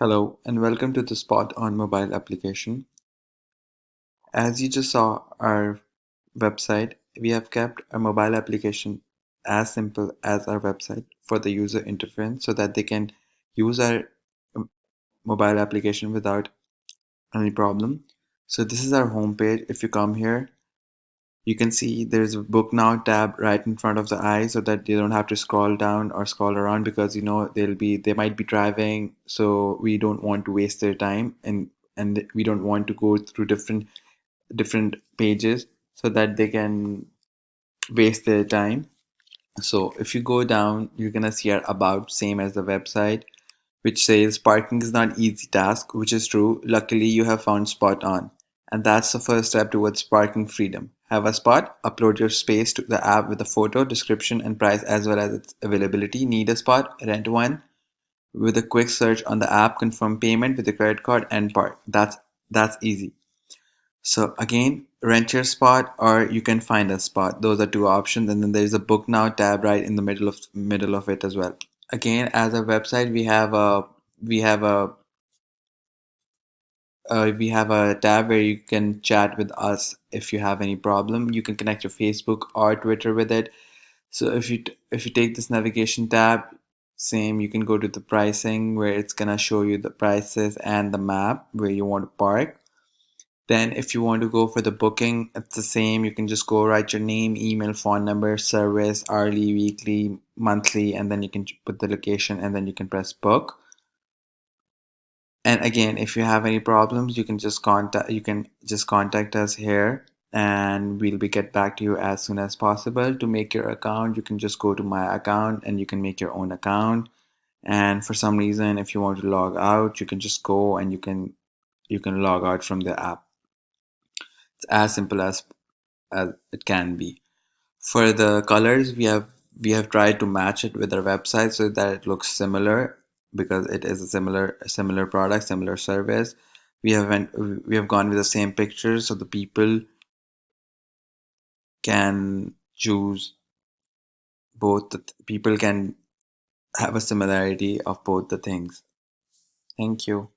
Hello and welcome to the Spot on Mobile application. As you just saw our website, we have kept our mobile application as simple as our website for the user interface so that they can use our um, mobile application without any problem. So this is our home page. If you come here, you can see there's a book now tab right in front of the eye so that you don't have to scroll down or scroll around because they might be driving, so we don't want to waste their time and we don't want to go through different pages so that they can waste their time. So if you go down, you're gonna see our about, same as the website, which says parking is not easy task, which is true. Luckily, you have found Spot on. And that's the first step towards parking freedom. Have a spot, upload your space to the app with a photo, description, and price as well as its availability. Need a spot, rent one. With a quick search on the app, confirm payment with a credit card and park. That's easy. So again, rent your spot or you can find a spot. Those are two options. And then there's a book now tab right in the middle of it as well. Again, as a website, we have a we have a tab where you can chat with us if you have any problem. You can connect your Facebook or Twitter with it. So if you take this navigation tab, same, you can go to the pricing where it's gonna show you the prices and the map where you want to park. Then if you want to go for the booking, it's the same. You can just go write your name, email, phone number, service, hourly, weekly, monthly, and then you can put the location and then you can press book. And again, if you have any problems, you can just contact us here and we'll be get back to you as soon as possible. To make your account, you can just go to my account and you can make your own account. And for some reason, if you want to log out, you can just go and you can log out from the app. It's as simple as it can be. For the colors, we have tried to match it with our website so that it looks similar because it is a similar product, similar service. We have gone with the same pictures so the people can choose people can have a similarity of both the things. Thank you.